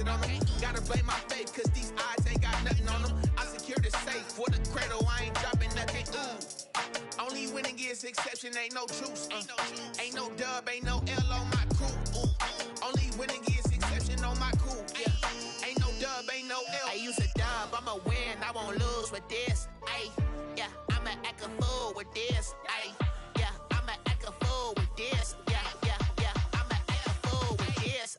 it on them. Gotta blame my faith, cause these odds ain't got nothing on them. I secure the safe for the cradle, I ain't dropping nothing. Ooh. Only winning is exception, ain't no truce. Ain't no dub, ain't no L on my crew. Only winning is exception on my crew. Yeah. Ain't no dub, ain't no L. I use a dub, I'ma win, I won't lose with this. Ay, yeah, I'ma act a fool with this. Ay, yeah, I'ma act a fool with this. Yeah, yeah, yeah, I'ma act a fool with this.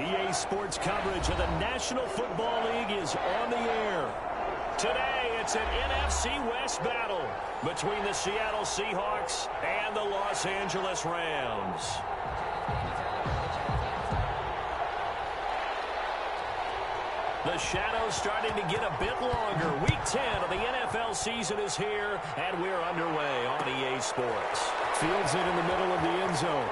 EA Sports coverage of the National Football League is on the air. Today, it's an NFC West battle between the Seattle Seahawks and the Los Angeles Rams. The shadow's starting to get a bit longer. Week 10 of the NFL season is here, and we're underway on EA Sports. Fields it in the middle of the end zone.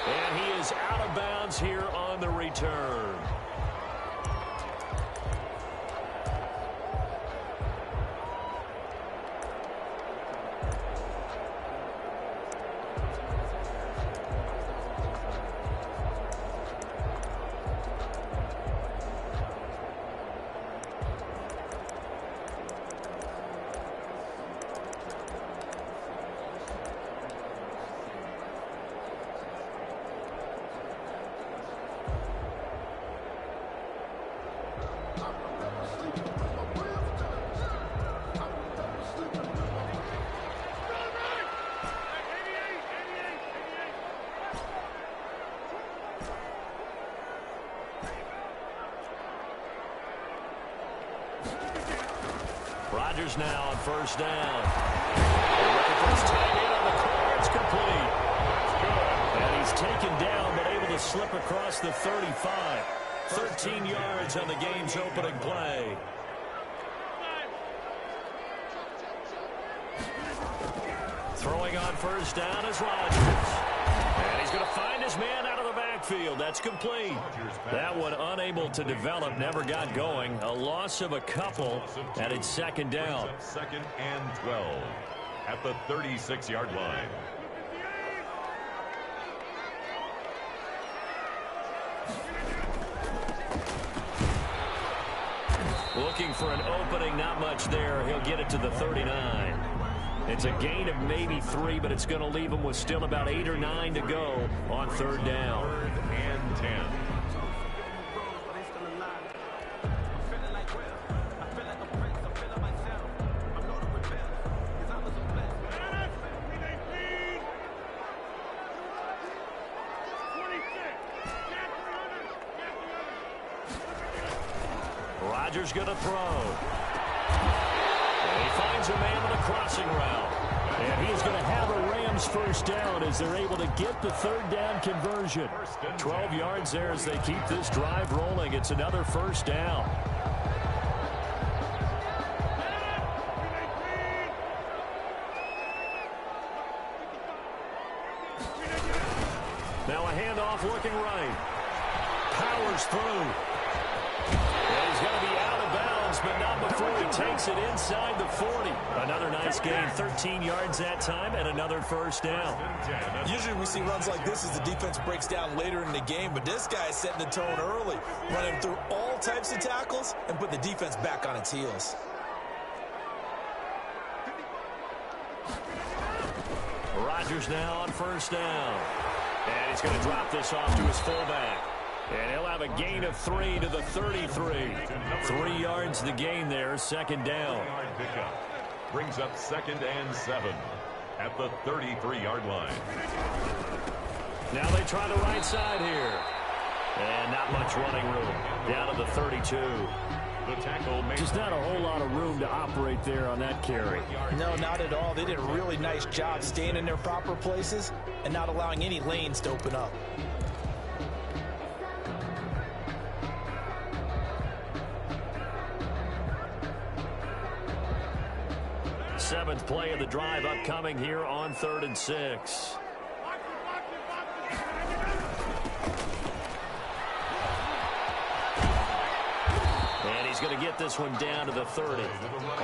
And he is out of bounds here on the return. Rodgers now on first down. Looking for his tight end on the corner. It's complete. And he's taken down, but able to slip across the 35. 13 yards on the game's opening play. Throwing on first down is Rodgers. And he's going to find his man out of the backfield. That's complete. That one unable to develop, never got going. A loss of a couple, and it's second down. Second and 12 at the 36-yard line. Looking for an opening, not much there. He'll get it to the 39. It's a gain of maybe 3, but it's going to leave him with still about 8 or 9 to go on third down. 3rd and 10. Rodgers going to throw. And he finds a man on a crossing route. And he's going to have a Rams first down as they're able to get the third down conversion. 12 yards there as they keep this drive rolling. It's another first down. Now a handoff looking right. Powers through. And he's going to be out of bounds, but not before he takes it inside the 40. Another nice gain, 13 yards that time, and another first down. Usually we see runs like this as the defense breaks down later in the game, but this guy is setting the tone early, running through all types of tackles and put the defense back on its heels. Rodgers now on first down. And he's going to drop this off to his fullback. And he'll have a gain of 3 to the 33. 3 yards the gain there, second down. Brings up 2nd and 7 at the 33-yard line. Now they try the right side here. And not much running room. Down to the 32. The tackle made. Just not a whole lot of room to operate there on that carry. No, not at all. They did a really nice job staying in their proper places and not allowing any lanes to open up. Seventh play of the drive upcoming here on 3rd and 6. going to get this one down to the 30.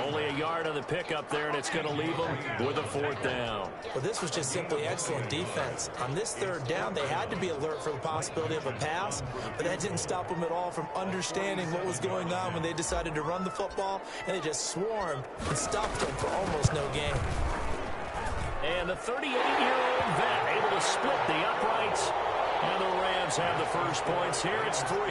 Only a yard on the pickup there, and it's going to leave them with a 4th down. Well, this was just simply excellent defense. On this 3rd down, they had to be alert for the possibility of a pass, but that didn't stop them at all from understanding what was going on when they decided to run the football, and they just swarmed and stopped them for almost no gain. And the 38-year-old vet able to split the uprights. And the Rams have the first points here. It's 3-0.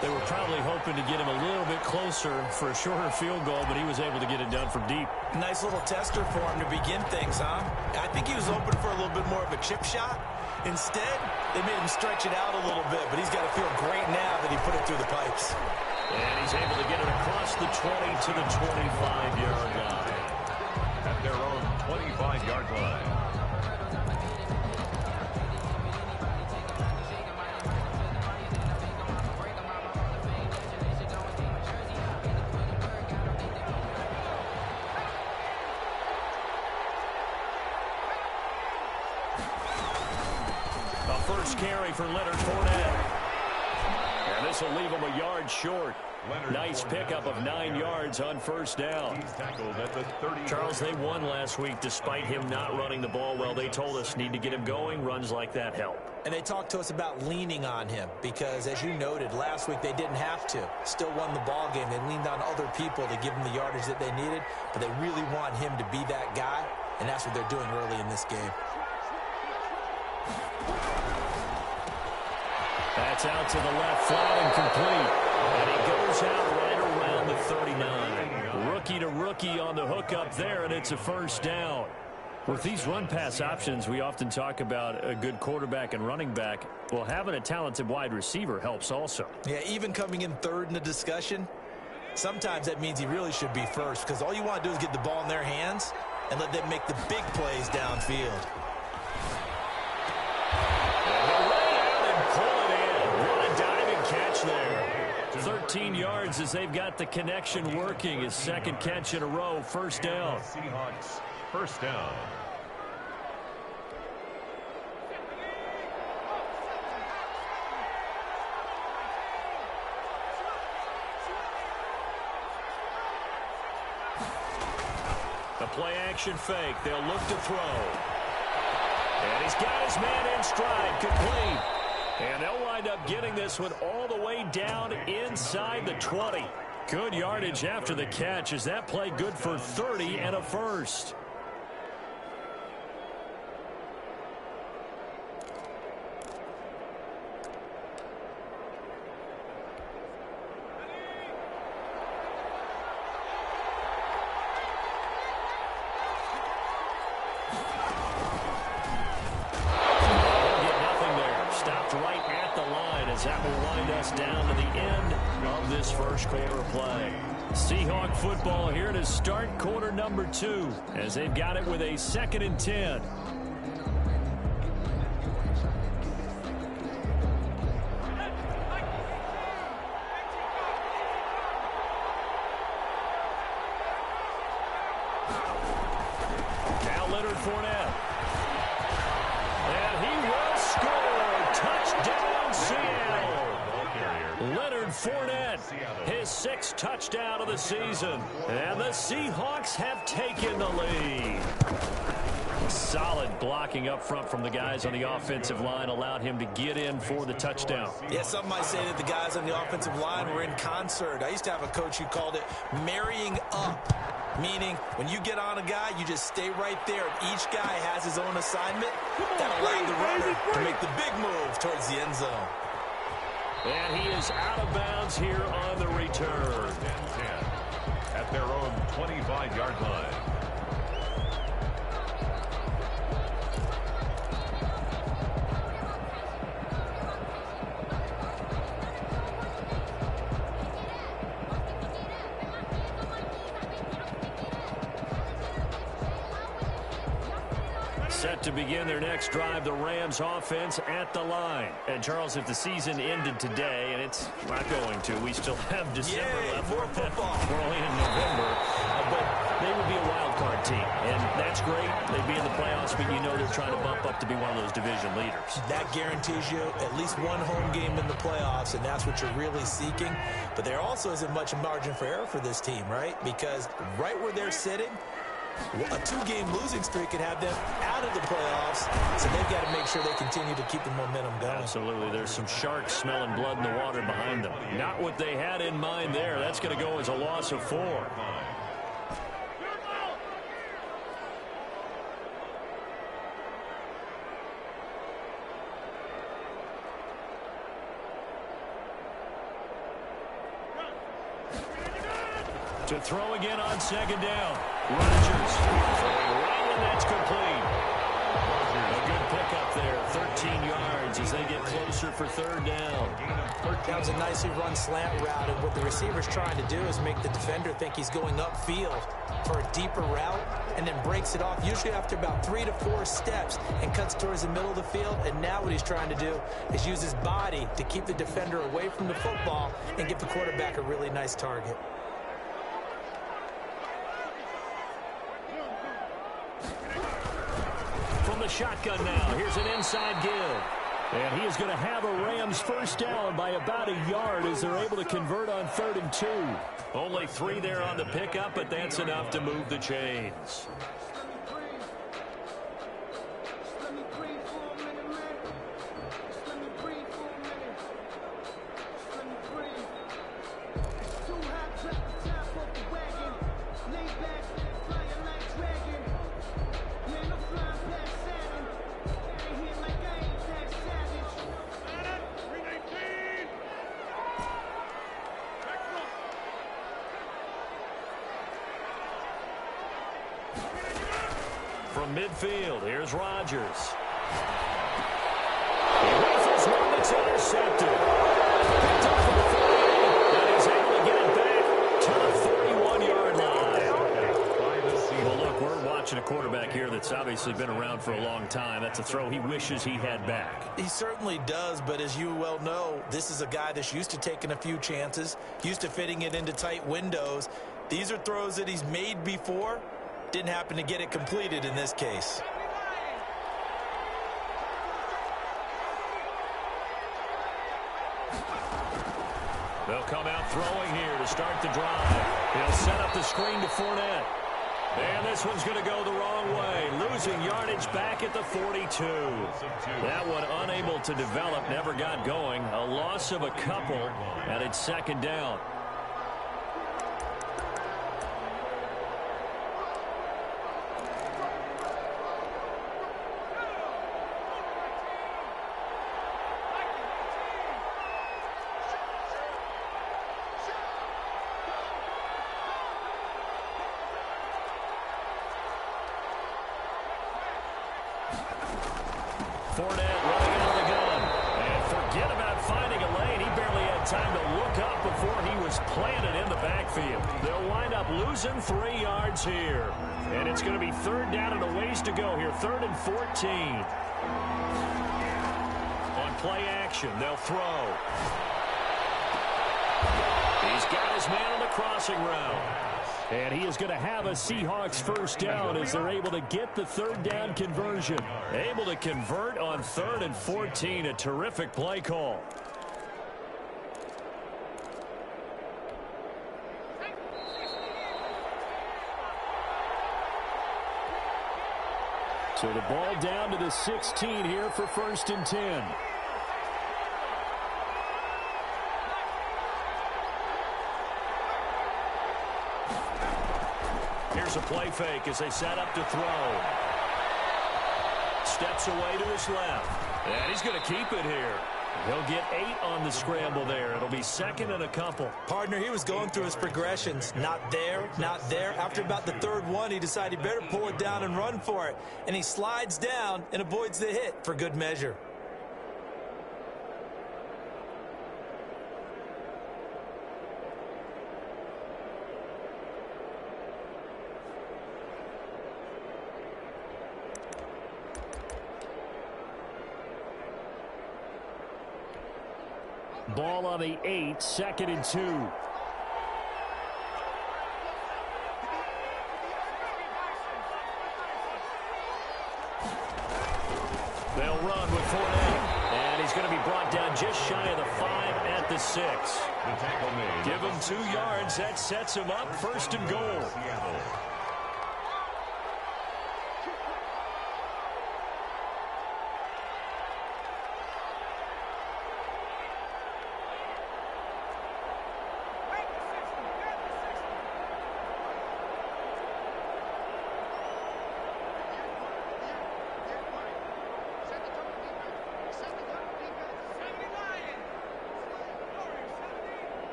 They were probably hoping to get him a little bit closer for a shorter field goal, but he was able to get it done from deep. Nice little tester for him to begin things, huh? I think he was hoping for a little bit more of a chip shot. Instead, they made him stretch it out a little bit, but he's got to feel great now that he put it through the pipes. And he's able to get it across the 20 to the 25-yard line. At their own 25-yard line. First carry for Leonard Fournette. And this will leave him a yard short. Nice pickup of 9 yards on first down. He's tackled at the 30. Charles, they won last week despite him not running the ball well. They told us need to get him going. Runs like that help. And they talked to us about leaning on him because, as you noted, last week they didn't have to. Still won the ball game. They leaned on other people to give them the yardage that they needed, but they really want him to be that guy, and that's what they're doing early in this game. That's out to the left, flat and complete. And he goes out right around the 39. Rookie to rookie on the hook up there, and it's a first down. With these run-pass options, we often talk about a good quarterback and running back. Well, having a talented wide receiver helps also. Yeah, even coming in third in the discussion, sometimes that means he really should be first because all you want to do is get the ball in their hands and let them make the big plays downfield. 13 yards as they've got the connection working. His second catch in a row, first down. Seahawks, first down. The play action fake. They'll look to throw. And he's got his man in stride, complete. And they'll wind up getting this one all the way down inside the 20. Good yardage after the catch. Is that play good for 30 and a first? That will wind us down to the end of this first quarter play. Seahawk football here to start quarter number 2 as they've got it with a 2nd and 10. Now Leonard Fournette. And he will score. Touchdown, Seattle. Leonard Fournette, his 6th touchdown of the season. And the Seahawks have taken the lead. Solid blocking up front from the guys on the offensive line allowed him to get in for the touchdown. Yeah, some might say that the guys on the offensive line were in concert. I used to have a coach who called it marrying up, meaning when you get on a guy, you just stay right there. Each guy has his own assignment that allowed the runner to make the big move towards the end zone. And he is out of bounds here on the return. At their own 25-yard line. Set to begin their next drive, the Rams offense at the line. And Charles, if the season ended today, and it's not going to, we still have December left. More football. We're only in November, but they would be a wild card wildcard team. And that's great. They'd be in the playoffs, but you know they're trying to bump up to be one of those division leaders. That guarantees you at least one home game in the playoffs, and that's what you're really seeking. But there also isn't much margin for error for this team, right? Because right where they're sitting, a two-game losing streak could have them out of the playoffs, so they've got to make sure they continue to keep the momentum going. Absolutely. There's some sharks smelling blood in the water behind them. Not what they had in mind there. That's going to go as a loss of 4. To throw again on second down. Rodgers throwing right, and that's complete. A good pickup there, 13 yards as they get closer for third down. That was a nicely run slant route, and what the receiver's trying to do is make the defender think he's going upfield for a deeper route, and then breaks it off, usually after about 3 to 4 steps, and cuts towards the middle of the field. And now what he's trying to do is use his body to keep the defender away from the football and give the quarterback a really nice target. From the shotgun now, here's an inside give. And he is going to have a Rams first down by about a yard as they're able to convert on 3rd and 2. Only 3 there on the pickup, but that's enough to move the chains. From midfield, here's Rodgers. He rifles one that's intercepted. Picked up from the 48, and he's able to get it back to the 41-yard line. Well, look, we're watching a quarterback here that's obviously been around for a long time. That's a throw he wishes he had back. He certainly does, but as you well know, this is a guy that's used to taking a few chances, used to fitting it into tight windows. These are throws that he's made before. Didn't happen to get it completed in this case. They'll come out throwing here to start the drive. He'll set up the screen to Fournette. And this one's going to go the wrong way. Losing yardage back at the 42. That one unable to develop, never got going. A loss of a couple, and it's second down. Fournette running out of the gun. And forget about finding a lane. He barely had time to look up before he was planted in the backfield. They'll wind up losing 3 yards here. And it's going to be third down and a ways to go here. 3rd and 14. On play action, they'll throw. He's got his man on the crossing route. And he is going to have a Seahawks first down as they're able to get the 3rd down conversion. Able to convert on 3rd and 14. A terrific play call. So the ball down to the 16 here for 1st and 10. Here's a play fake as they set up to throw. Steps away to his left. And he's going to keep it here. He'll get 8 on the scramble there. It'll be 2nd and a couple. Partner, he was going through his progressions. Not there, not there. After about the 3rd one, he decided he better pull it down and run for it. And he slides down and avoids the hit for good measure. Ball on the 8, 2nd and 2. They'll run with Fournette. And he's going to be brought down just shy of the 5 at the 6. The tackle made. Give him 2 yards. That sets him up 1st and goal. Seattle.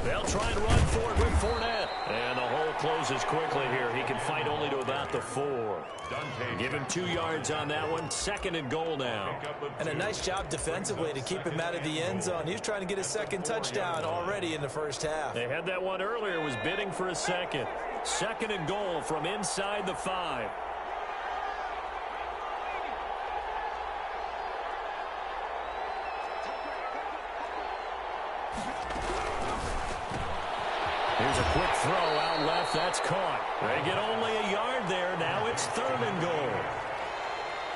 They'll try and run for it with Fournette. And the hole closes quickly here. He can fight only to about the 4. Give him 2 yards on that one. 2nd and goal now. And a nice job defensively to keep him out of the end zone. He was trying to get a 2nd touchdown already in the 1st half. They had that one earlier, was bidding for a 2nd. 2nd and goal from inside the 5. Here's a quick throw out left. That's caught. They get only a yard there. Now it's 3rd and goal.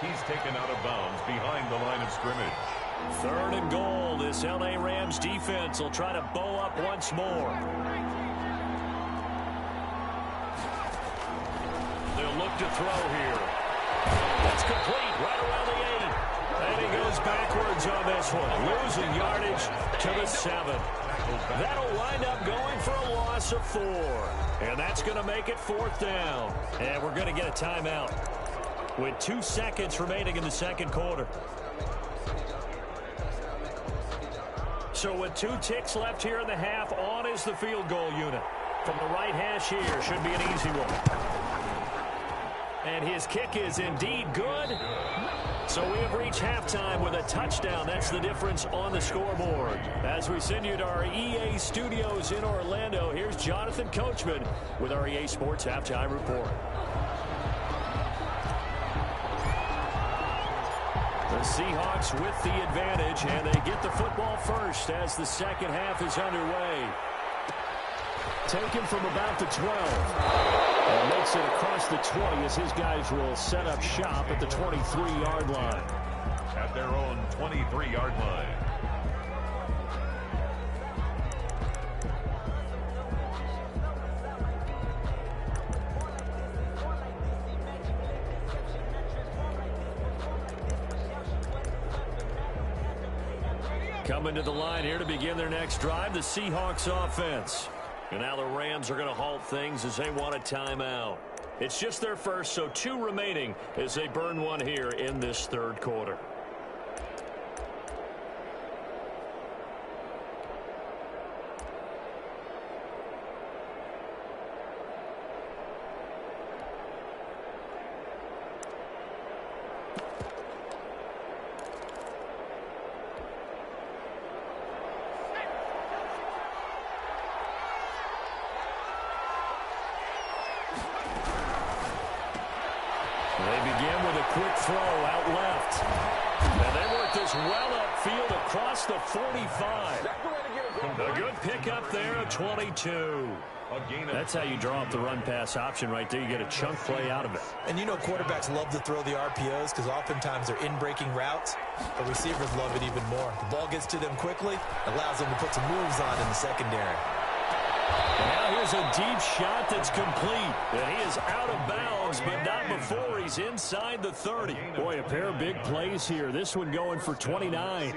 He's taken out of bounds behind the line of scrimmage. 3rd and goal. This L.A. Rams defense will try to bow up once more. They'll look to throw here. That's complete right around the 8. And he goes backwards on this one, losing yardage to the 7. That'll wind up going for a loss of 4. And that's going to make it 4th down. And we're going to get a timeout with 2 seconds remaining in the 2nd quarter. So with 2 ticks left here in the half, on is the field goal unit. From the right hash here, should be an easy one. And his kick is indeed good. So we have reached halftime with a touchdown. That's the difference on the scoreboard. As we send you to our EA studios in Orlando, here's Jonathan Coachman with our EA Sports Halftime Report. The Seahawks with the advantage, and they get the football first as the 2nd half is underway. Taken from about the 12. And makes it across the 20 as his guys will set up shop at the 23-yard line. At their own 23-yard line. Coming to the line here to begin their next drive, the Seahawks offense. And now the Rams are going to halt things as they want a timeout. It's just their first, so 2 remaining as they burn one here in this 3rd quarter. They begin with a quick throw out left. And they work this well upfield across the 45. A good pickup there at 22. That's how you draw up the run-pass option right there. You get a chunk play out of it. And you know quarterbacks love to throw the RPOs because oftentimes they're in-breaking routes. But receivers love it even more. The ball gets to them quickly, allows them to put some moves on in the secondary. And now here's a deep shot that's complete. And he is out of bounds, but not before he's inside the 30. Boy, a pair of big plays here. This one going for 29.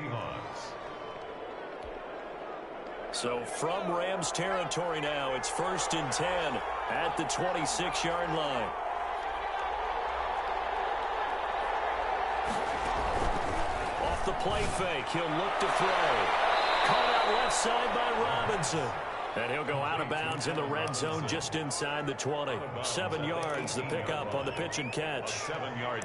So from Rams territory now, it's 1st and 10 at the 26-yard line. Off the play fake, he'll look to throw. Caught out left side by Robinson. And he'll go out of bounds in the red zone just inside the 20. 7 yards, the pickup on the pitch and catch.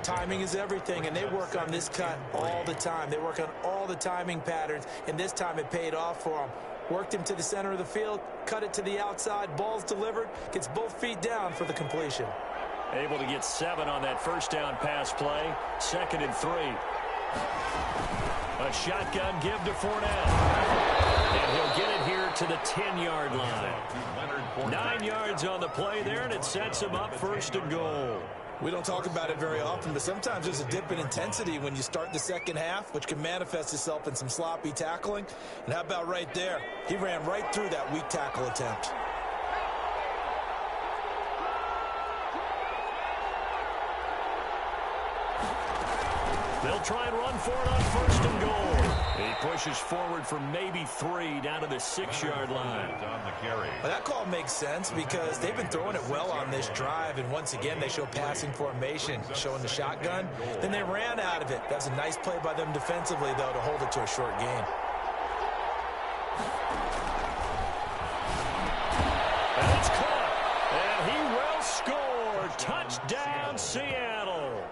Timing is everything, and they work on this cut all the time. They work on all the timing patterns, and this time it paid off for them. Worked him to the center of the field, cut it to the outside, ball's delivered, gets both feet down for the completion. Able to get 7 on that first down pass play. 2nd and 3. A shotgun give to Fournette. And he'll get it here to the 10-yard line. 9 yards on the play there, and it sets him up 1st and goal. We don't talk about it very often, but sometimes there's a dip in intensity when you start the second half, which can manifest itself in some sloppy tackling. And how about right there? He ran right through that weak tackle attempt. They'll try and run for it on 1st and goal. He pushes forward for maybe 3 down to the 6-yard line. On the carry. Well, that call makes sense because they've been throwing it well on this drive, and once again they show passing formation, showing the shotgun. Then they ran out of it. That's a nice play by them defensively, though, to hold it to a short gain. And it's caught, and he will score. Touchdown, Seattle.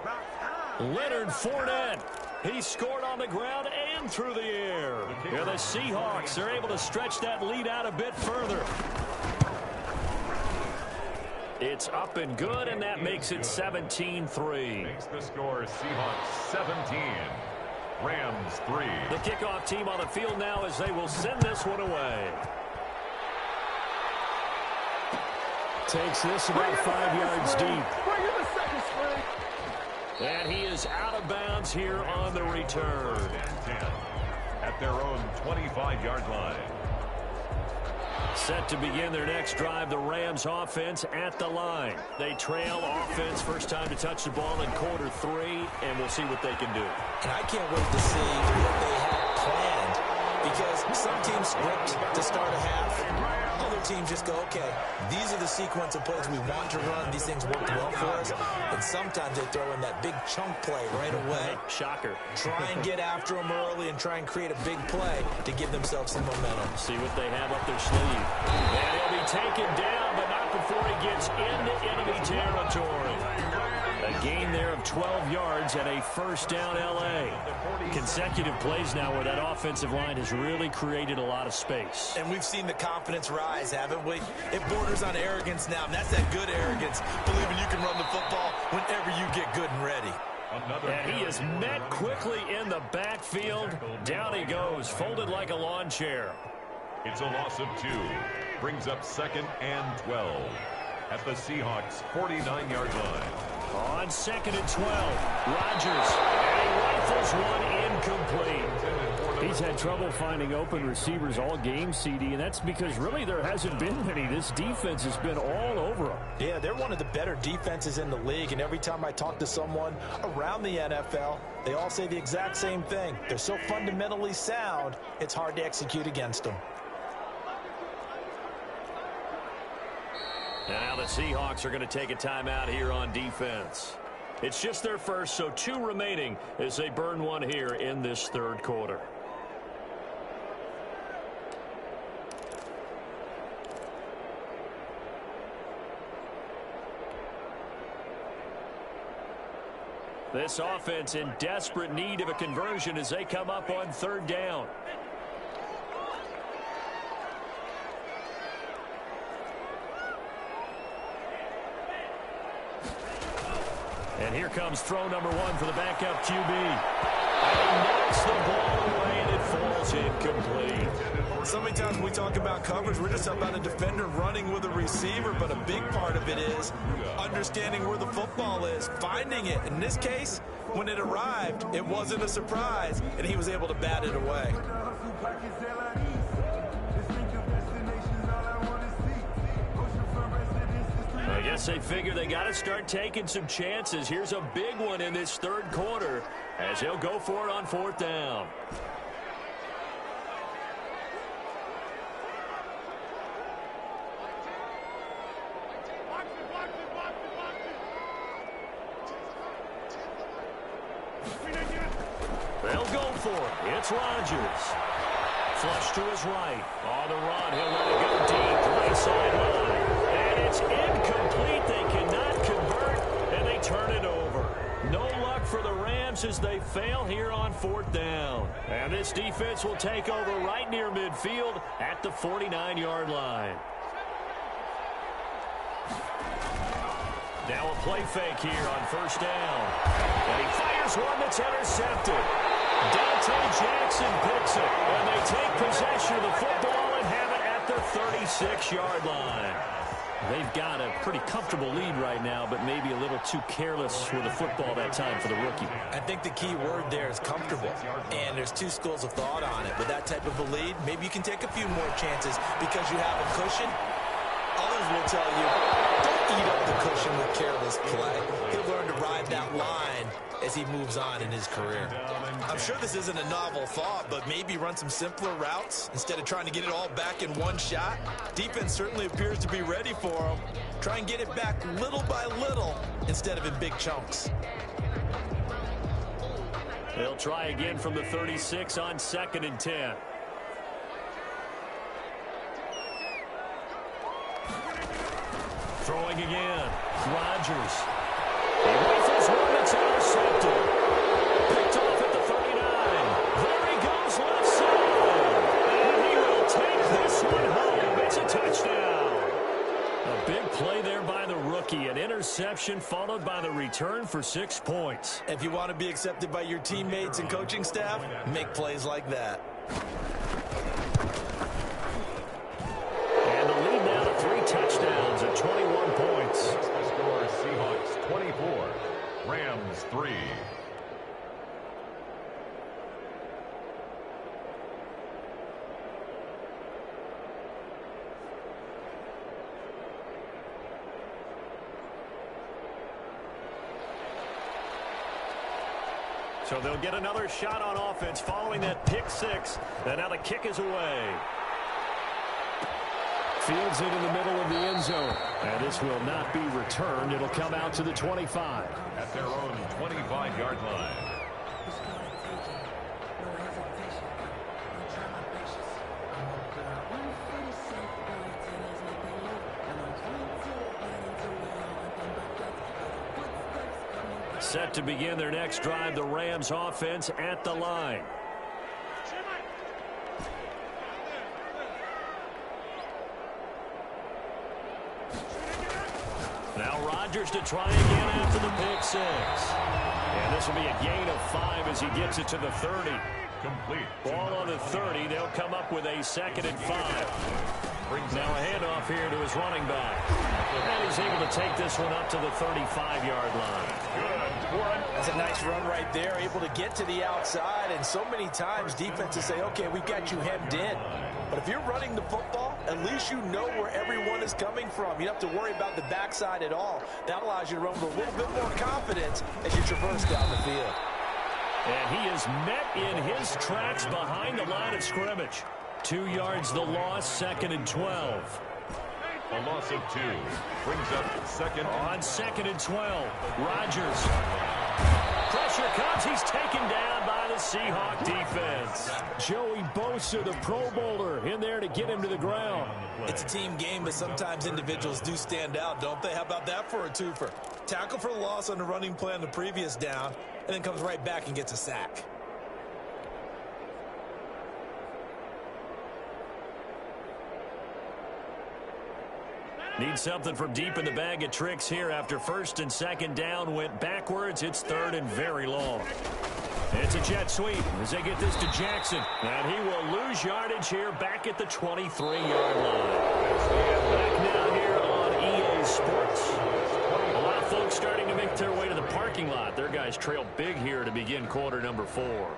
Leonard Fournette. He scored on the ground and through the air. And the Seahawks are able to stretch that lead out a bit further. It's up and good, and that makes it 17-3. Makes the score Seahawks 17, Rams 3. The kickoff team on the field now as they will send this one away. Takes this about 5 yards deep. And he is out of bounds here on the return. 10 at their own 25-yard line. Set to begin their next drive, the Rams offense at the line. They trail offense, first time to touch the ball in quarter 3, and we'll see what they can do. And I can't wait to see what they have planned, because some teams script to start a half. Other teams just go, okay, these are the sequence of plays we want to run. These things worked well for us. And sometimes they throw in that big chunk play right away. Shocker. Try and get after them early and try and create a big play to give themselves some momentum. See what they have up their sleeve. And he'll be taken down, but not before he gets into enemy territory. A gain there of 12 yards and a first down L.A. Consecutive plays now where that offensive line has really created a lot of space. And we've seen the confidence rise, haven't we? It borders on arrogance now, and that's that good arrogance, believing you can run the football whenever you get good and ready. And he is met quickly in the backfield. Down he goes, folded like a lawn chair. It's a loss of 2. Brings up 2nd and 12 at the Seahawks' 49-yard line. On 2nd and 12, Rodgers, and he rifles one incomplete. He's had trouble finding open receivers all game, CD, and that's because really there hasn't been many. This defense has been all over them. Yeah, they're one of the better defenses in the league, and every time I talk to someone around the NFL, they all say the exact same thing. They're so fundamentally sound, it's hard to execute against them. And now the Seahawks are going to take a timeout here on defense. It's just their first, so 2 remaining as they burn one here in this third quarter. This offense in desperate need of a conversion as they come up on 3rd down. And here comes throw number 1 for the backup QB. And he knocks the ball away, and it falls incomplete. So many times we talk about coverage, we're just about a defender running with a receiver, but a big part of it is understanding where the football is, finding it. In this case, when it arrived, it wasn't a surprise, and he was able to bat it away. I guess they figure they got to start taking some chances. Here's a big one in this third quarter as he'll go for it on 4th down. They'll go for it. It's Rodgers. Flush to his right. On the run, he'll let it go deep. Right sideline. And it's incomplete. They cannot convert, and they turn it over. No luck for the Rams as they fail here on 4th down. And this defense will take over right near midfield at the 49-yard line. Now a play fake here on 1st down. And he fires one that's intercepted. Dante Jackson picks it. And they take possession of the football and have it at the 36-yard line. They've got a pretty comfortable lead right now, but maybe a little too careless with the football that time for the rookie. I think the key word there is comfortable, and there's two schools of thought on it. With that type of a lead, maybe you can take a few more chances because you have a cushion. Others will tell you, don't eat up the cushion with careless play. He'll learn to ride that line as he moves on in his career. I'm sure this isn't a novel thought, but maybe run some simpler routes instead of trying to get it all back in one shot. Defense certainly appears to be ready for him. Try and get it back little by little instead of in big chunks. They'll try again from the 36 on 2nd and 10. Throwing again. Rodgers. He rifles one that's intercepted. Picked off at the 39. There he goes left side. And he will take this one home. It's a touchdown. A big play there by the rookie. An interception followed by the return for 6 points. If you want to be accepted by your teammates and coaching staff, make plays like that. And the lead now to 3 touchdowns at 21 points. The score, Seahawks 24, Rams 3. So they'll get another shot on offense following that pick 6. And now the kick is away. Fields it in the middle of the end zone. And this will not be returned. It'll come out to the 25. At their own 25-yard line. Set to begin their next drive, the Rams offense at the line. Now Rodgers to try again after the pick 6. And this will be a gain of 5 as he gets it to the 30. Complete. Ball on the 30. They'll come up with a 2nd and 5. Now a handoff here to his running back. And he's able to take this one up to the 35-yard line. Good run. That's a nice run right there, able to get to the outside. And so many times defenses say, okay, we've got you hemmed in. But if you're running the football, at least you know where everyone is coming from. You don't have to worry about the backside at all. That allows you to run with a little bit more confidence as you traverse down the field. And he is met in his tracks behind the line of scrimmage. 2 yards the loss, 2nd and 12. A loss of 2 brings up 2nd. On 2nd and 12, Rodgers. Pressure comes. He's taken down by the Seahawk defense. Joey Bosa, the Pro Bowler, in there to get him to the ground. It's a team game, but sometimes individuals do stand out, don't they? How about that for a twofer? Tackle for loss on the running play on the previous down, and then comes right back and gets a sack. Need something from deep in the bag of tricks here after 1st and 2nd down went backwards. It's 3rd and very long. It's a jet sweep as they get this to Jackson. And he will lose yardage here back at the 23-yard line. Back now here on EA Sports. A lot of folks starting to make their way to the parking lot. Their guys trail big here to begin quarter number 4.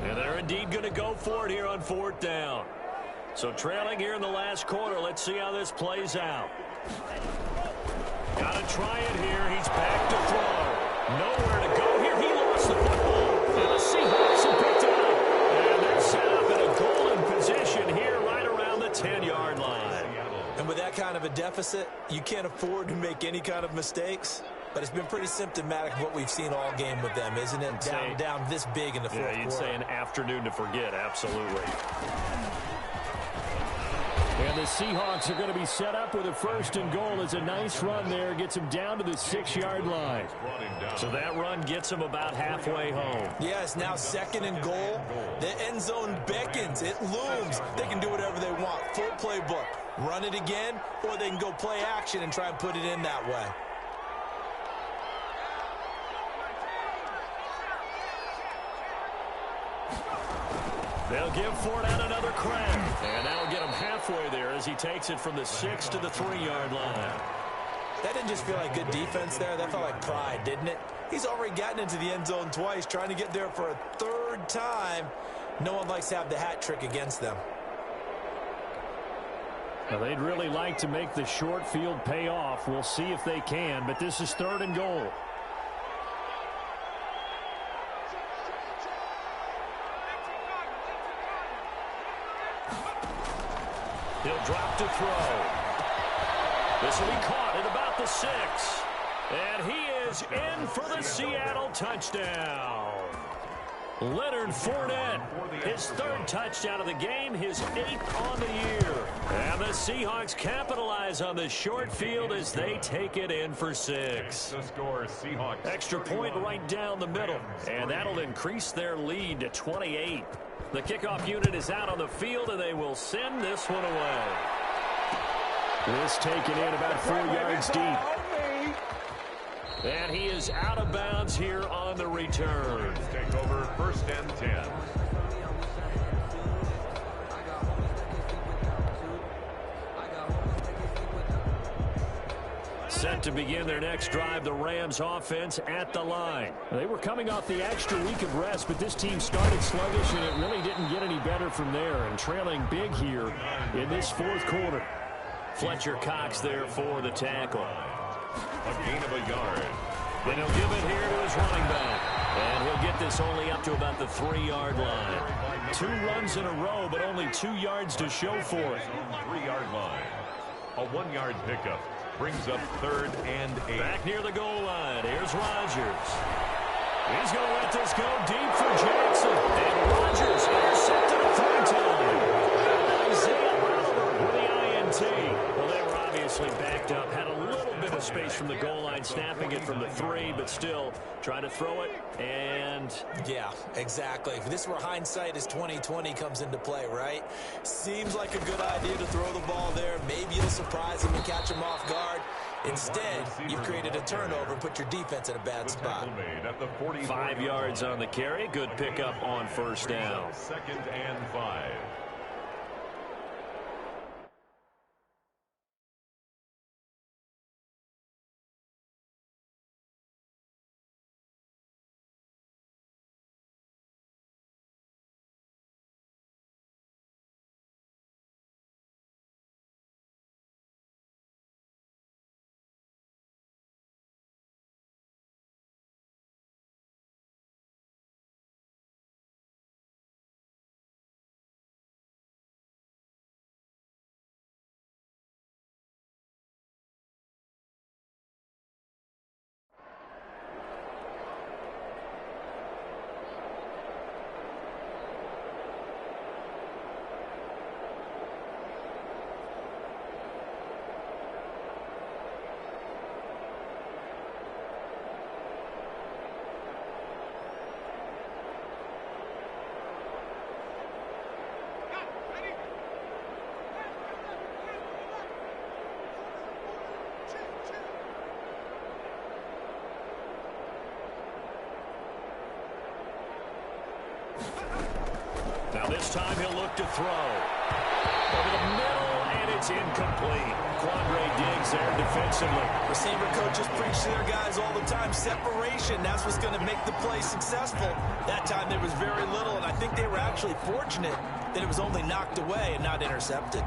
And they're indeed going to go for it here on 4th down. So trailing here in the last quarter. Let's see how this plays out. Got to try it here. He's back to throw. Nowhere to go here. He lost the football. And the Seahawks have picked it up. And they're set up in a golden position here right around the 10-yard line. And with that kind of a deficit, you can't afford to make any kind of mistakes. But it's been pretty symptomatic of what we've seen all game with them, isn't it? Down this big in the fourth quarter. Yeah, you'd say an afternoon to forget, absolutely. And the Seahawks are going to be set up with a 1st and goal. It's a nice run there. Gets them down to the 6-yard line. So that run gets them about halfway home. Yeah, it's now 2nd and goal. The end zone beckons. It looms. They can do whatever they want. Full playbook. Run it again, or they can go play action and try and put it in that way. They'll give Fournette another crack. And that'll get him halfway there as he takes it from the 6 to the 3-yard line. That didn't just feel like good defense there. That felt like pride, didn't it? He's already gotten into the end zone twice, trying to get there for a third time. No one likes to have the hat trick against them. Well, they'd really like to make the short field pay off. We'll see if they can, but this is 3rd and goal. He'll drop to throw. This will be caught at about the 6. And he is in for the Seattle touchdown. Leonard Fournette, his 3rd touchdown of the game, his 8th on the year. And the Seahawks capitalize on the short field as they take it in for 6. The score, Seahawks. Extra point right down the middle, and that'll increase their lead to 28. The kickoff unit is out on the field, and they will send this one away. This taken in about 4 yards deep. And he is out of bounds here on the return. Take over 1st and 10. Set to begin their next drive, the Rams offense at the line. They were coming off the extra week of rest, but this team started sluggish, and it really didn't get any better from there, and trailing big here in this 4th quarter. Fletcher Cox there for the tackle. A gain of a yard. Then he'll give it here to his running back. And he'll get this only up to about the 3-yard line. 2 runs in a row, but only 2 yards to show for it. 3-yard line. A 1-yard pickup brings up 3rd and 8. Back near the goal line. Here's Rodgers. He's going to let this go deep for Jackson. And Rodgers intercepted a 3rd time. Isaiah Oliver with the INT. Well, they were obviously backed up. Had a little bit of space from the goal line, snapping it from the 3, but still trying to throw it. And yeah, exactly. This is where hindsight is 20/20 comes into play, right? Seems like a good idea to throw the ball there. Maybe you'll surprise him and catch him off guard. Instead, you've created a turnover and put your defense in a bad spot. 5 yards on the carry. Good pickup on 1st down. 2nd and 5. Now this time he'll look to throw. Over the middle, and it's incomplete. Quandre Diggs there defensively. Receiver coaches preach to their guys all the time. Separation, that's what's going to make the play successful. That time there was very little, and I think they were actually fortunate that it was only knocked away and not intercepted.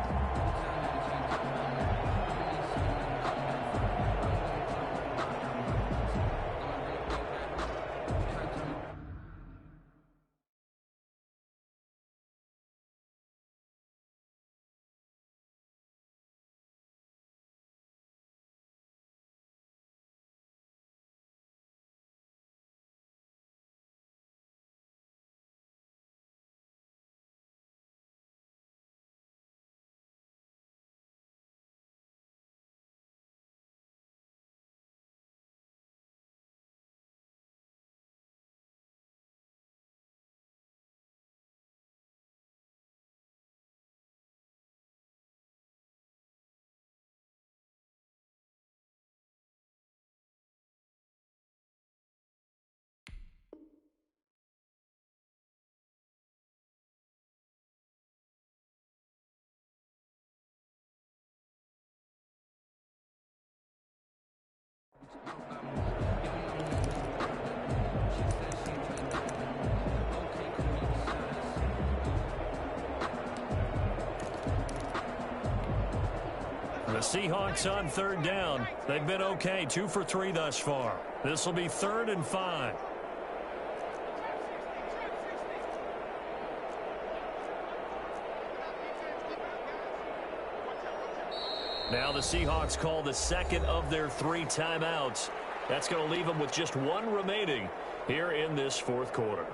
The Seahawks on third down. They've been okay, 2 for 3 thus far. This will be 3rd and 5. Now the Seahawks call the second of their 3 timeouts. That's going to leave them with just 1 remaining here in this 4th quarter.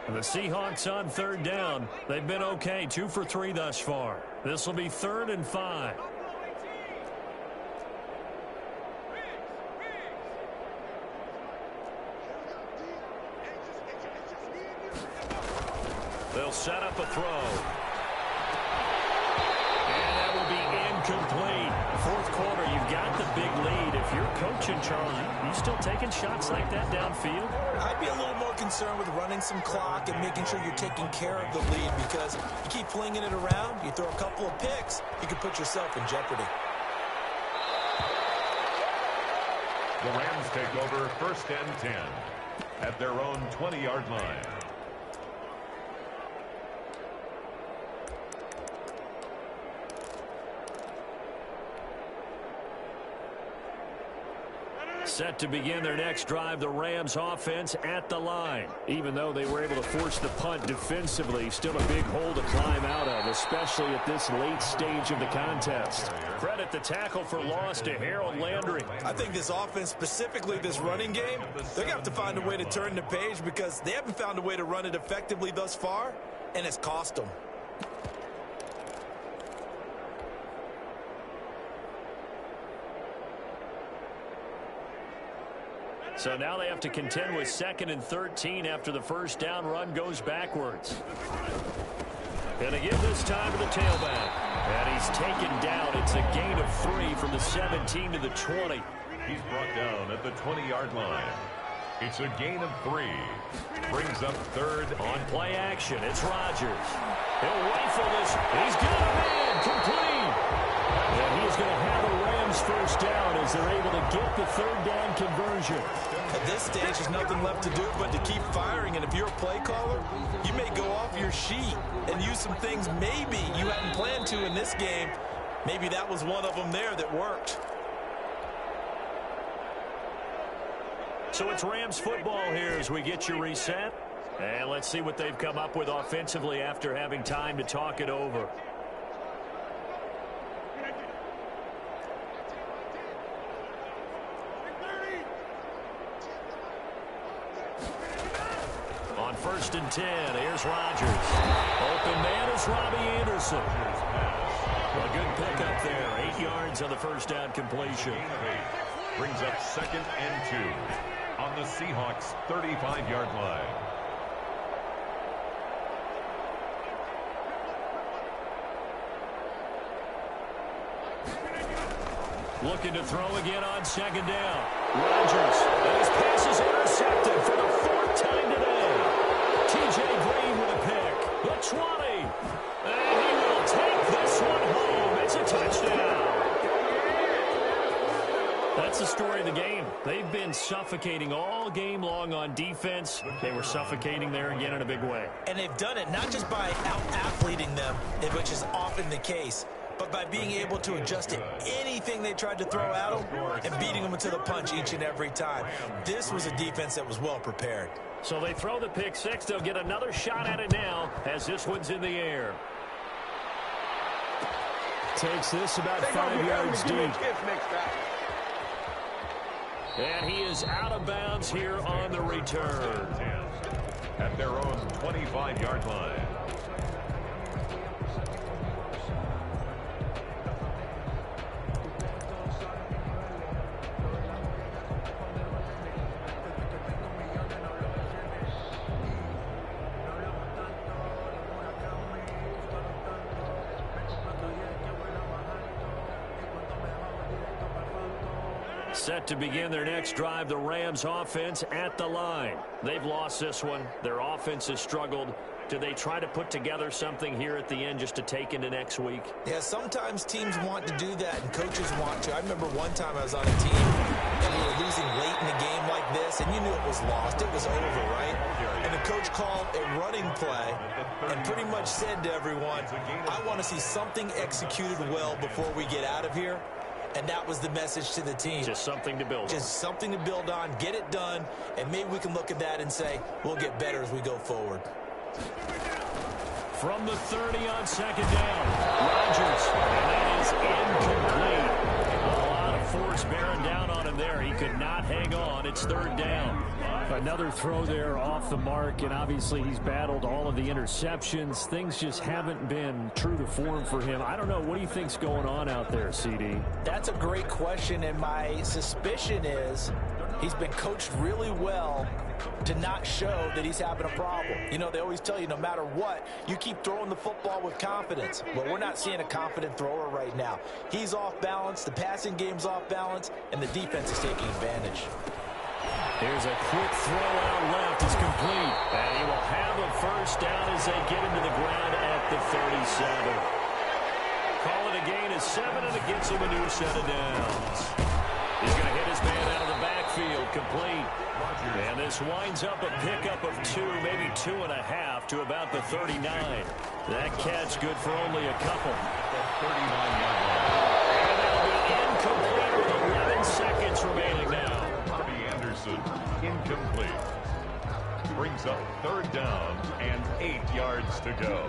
And the Seahawks on third down. They've been okay, 2 for 3 thus far. This will be 3rd and 5. They'll set up a throw. And that will be incomplete. 4th quarter, you've got the big lead. If you're coaching, Charles, you still taking shots like that downfield? I'd be a little more concerned with running some clock and making sure you're taking care of the lead, because you keep flinging it around, you throw a couple of picks, you can put yourself in jeopardy. The Rams take over 1st and 10 at their own 20-yard line. Set to begin their next drive, the Rams offense at the line. Even though they were able to force the punt defensively, still a big hole to climb out of, especially at this late stage of the contest. Credit the tackle for loss to Harold Landry. I think this offense, specifically this running game, they're going to have to find a way to turn the page, because they haven't found a way to run it effectively thus far, and it's cost them. So now they have to contend with 2nd and 13 after the first down run goes backwards. Gonna give this time to the tailback. And he's taken down. It's a gain of 3 from the 17 to the 20. He's brought down at the 20-yard line. It's a gain of 3. Brings up 3rd. On play action, it's Rodgers. He'll rifle this. He's got a man complete. And he's going to have a Rams first down as they're able to get the 3rd down conversion. At this stage, there's nothing left to do but to keep firing. And if you're a play caller, you may go off your sheet and use some things maybe you hadn't planned to in this game. Maybe that was one of them there that worked. So it's Rams football here as we get you reset. And let's see what they've come up with offensively after having time to talk it over. On 1st and 10, here's Rodgers. Open man is Robbie Anderson. A good pickup there. 8 yards on the first down completion. Brings up 2nd and 2 on the Seahawks' 35-yard line. Looking to throw again on 2nd down. Rodgers, and his pass is intercepted for the 4th time today. T.J. Green with a pick. The 20. And he will take this one home. It's a touchdown. That's the story of the game. They've been suffocating all game long on defense. They were suffocating there again in a big way. And they've done it not just by out-athleting them, which is often the case, but by being able to adjust to anything they tried to throw at them and beating them into the punch each and every time. This was a defense that was well prepared. So they throw the pick 6. They'll get another shot at it now as this one's in the air. Takes this about 5 yards deep. And he is out of bounds here on the return. At their own 25-yard line. Set to begin their next drive, the Rams offense at the line. They've lost this one. Their offense has struggled. Do they try to put together something here at the end just to take into next week? Yeah, sometimes teams want to do that and coaches want to. I remember one time I was on a team and we were losing late in the game like this, and you knew it was lost. It was over, right? And the coach called a running play and pretty much said to everyone, I want to see something executed well before we get out of here. And that was the message to the team. Just something to build on. Just something to build on, get it done, and maybe we can look at that and say, we'll get better as we go forward. From the 30 on second down, Rodgers, and that is incomplete. A lot of force bearing down on him there. He could not hang on. It's third down. Another throw there off the mark, and obviously he's battled all of the interceptions. Things just haven't been true to form for him. I don't know. What do you think's going on out there, CD? That's a great question, and my suspicion is he's been coached really well to not show that he's having a problem. You know, they always tell you no matter what, you keep throwing the football with confidence. But we're not seeing a confident thrower right now. He's off balance, the passing game's off balance, and the defense is taking advantage. Here's a quick throw out left. It's complete. And he will have a first down as they get him to the ground at the 37. Call it a gain of 7, and it gets him a new set of downs. He's going to hit his man out of the backfield, complete. And this winds up a pickup of 2, maybe 2.5 to about the 39. That catch good for only a couple. And that'll be incomplete with 11 seconds remaining now. Incomplete. Brings up third down and 8 yards to go.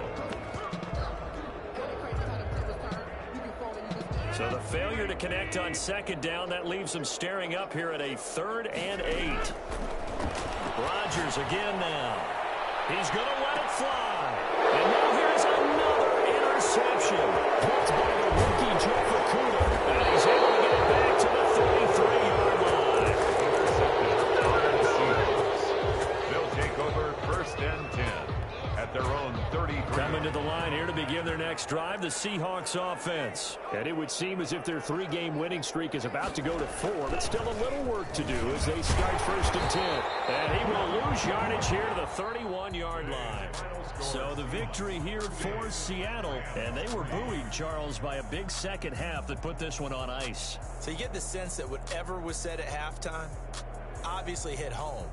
So the failure to connect on second down, that leaves him staring up here at a 3rd and 8. Rodgers again now. He's going to let it fly. And now here's another interception. Picked by the rookie Jeff Okudah. And he's able to get it back to the 33-yard line. They'll take over 1st and 10 at their own 33. Coming to the line here to begin their next drive, the Seahawks offense. And it would seem as if their 3-game winning streak is about to go to 4, but still a little work to do as they start 1st and 10. And he will lose yardage here to the 31-yard line. So the victory here for Seattle. And they were buoyed, Charles, by a big second half that put this one on ice. So you get the sense that whatever was said at halftime obviously hit home.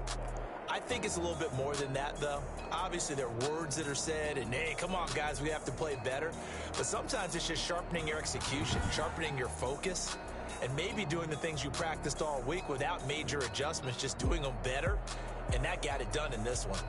I think it's a little bit more than that, though. Obviously, there are words that are said, and, hey, come on, guys, we have to play better. But sometimes it's just sharpening your execution, sharpening your focus, and maybe doing the things you practiced all week without major adjustments, just doing them better, and that got it done in this one.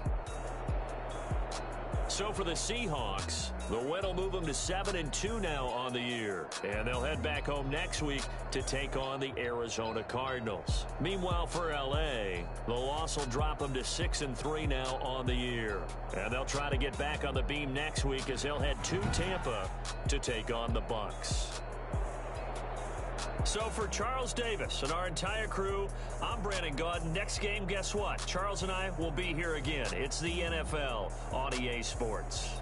So for the Seahawks, the win will move them to 7-2 now on the year. And they'll head back home next week to take on the Arizona Cardinals. Meanwhile, for L.A., the loss will drop them to 6-3 now on the year. And they'll try to get back on the beam next week as they'll head to Tampa to take on the Bucs. So for Charles Davis and our entire crew, I'm Brandon Gaudin. Next game, guess what? Charles and I will be here again. It's the NFL on EA Sports.